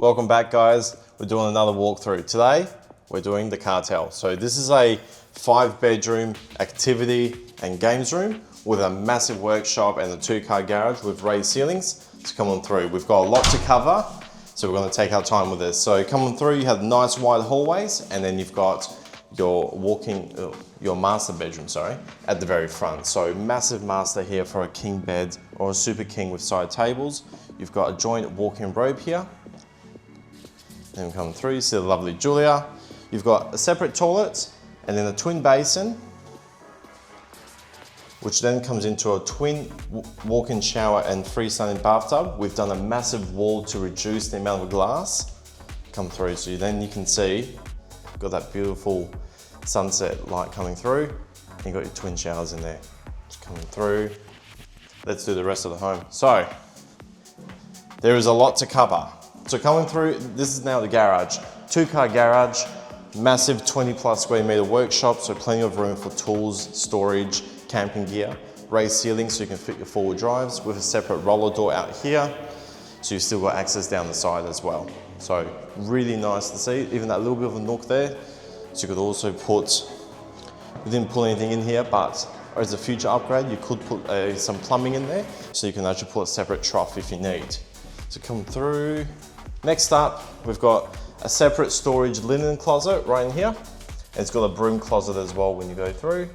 Welcome back, guys. We're doing another walkthrough. Today, we're doing the Cartel. So this is a 5-bedroom activity and games room with a massive workshop and a 2-car garage with raised ceilings. So come on through. We've got a lot to cover, so we're going to take our time with this. So come on through, you have nice wide hallways, and then you've got your master bedroom, at the very front. So massive master here for a king bed or a super king with side tables. You've got a joint walk-in robe here. Then come through, you see the lovely Julia. You've got a separate toilet and then a twin basin, which then comes into a twin walk-in shower and freestanding bathtub. We've done a massive wall to reduce the amount of glass come through. So then you can see, got that beautiful sunset light coming through. And you've got your twin showers in there. Just coming through. Let's do the rest of the home. So, there is a lot to cover. So coming through, this is now the garage. 2-car garage, massive 20+ square meter workshop, so plenty of room for tools, storage, camping gear. Raised ceilings so you can fit your 4-wheel drives with a separate roller door out here. So you've still got access down the side as well. So really nice to see, even that little bit of a nook there. So you could also put, we didn't put anything in here, but as a future upgrade, you could put some plumbing in there. So you can actually put a separate trough if you need. So come through. Next up, we've got a separate storage linen closet right in here. And it's got a broom closet as well when you go through.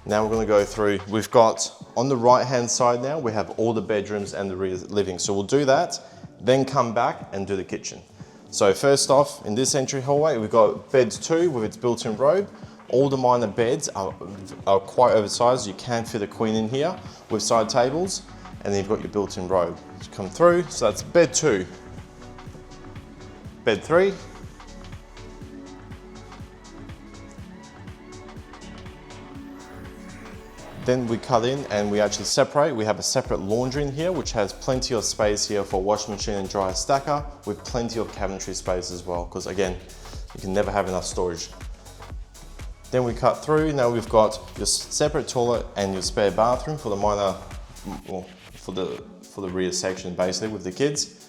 Now we're going to go through, we've got on the right hand side now, we have all the bedrooms and the living. So we'll do that, then come back and do the kitchen. So first off, in this entry hallway, we've got bed 2 with its built-in robe. All the minor beds are quite oversized. You can fit a queen in here with side tables. And then you've got your built-in robe to come through. So that's bed 2. Bed 3. Then we cut in and we actually separate. We have a separate laundry in here, which has plenty of space here for washing machine and dryer stacker with plenty of cabinetry space as well. Because again, you can never have enough storage. Then we cut through. Now we've got your separate toilet and your spare bathroom for the minor, well, for the rear section basically with the kids.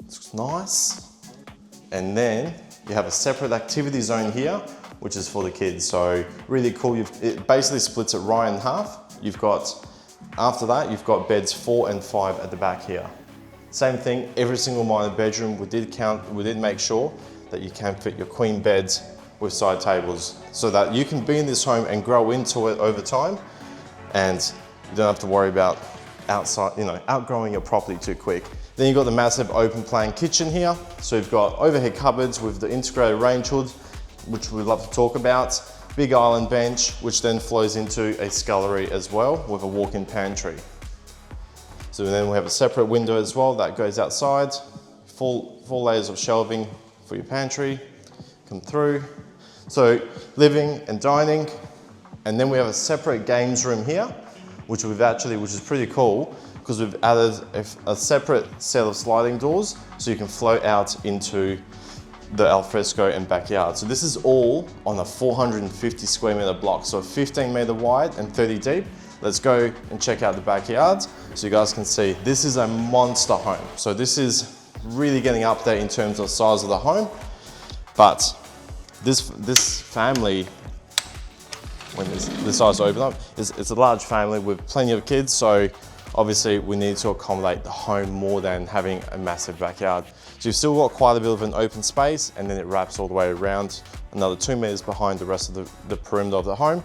Looks nice. And then you have a separate activity zone here, which is for the kids. So really cool. It basically splits it right in half. You've got, after that, you've got beds 4 and 5 at the back here. Same thing, every single minor bedroom, we did make sure that you can fit your queen beds with side tables so that you can be in this home and grow into it over time. And you don't have to worry about outgrowing your property too quick. Then you've got the massive open plan kitchen here. So you've got overhead cupboards with the integrated range hood, which we'd love to talk about. Big island bench, which then flows into a scullery as well with a walk-in pantry. So then we have a separate window as well that goes outside. Full layers of shelving for your pantry. Come through. So living and dining. And then we have a separate games room here, which is pretty cool because we've added a separate set of sliding doors so you can float out into the alfresco and backyard. So this is all on a 450 square meter block, so 15 meter wide and 30 deep. Let's go and check out the backyard so you guys can see. This is a monster home. So this is really getting up there in terms of size of the home. But this family, when this size open up, it's a large family with plenty of kids, so obviously we need to accommodate the home more than having a massive backyard. So you've still got quite a bit of an open space, and then it wraps all the way around another 2 meters behind the rest of the perimeter of the home.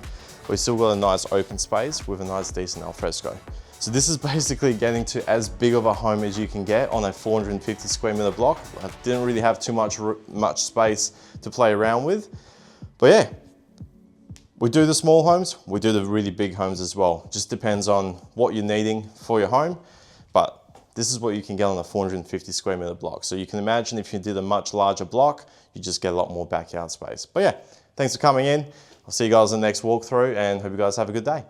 We've still got a nice open space with a nice decent alfresco. So this is basically getting to as big of a home as you can get on a 450 square meter block. I didn't really have too much space to play around with, but yeah. We do the small homes, we do the really big homes as well. Just depends on what you're needing for your home, but this is what you can get on a 450 square meter block. So you can imagine if you did a much larger block, you just get a lot more backyard space. But yeah, thanks for coming in. I'll see you guys in the next walkthrough and hope you guys have a good day.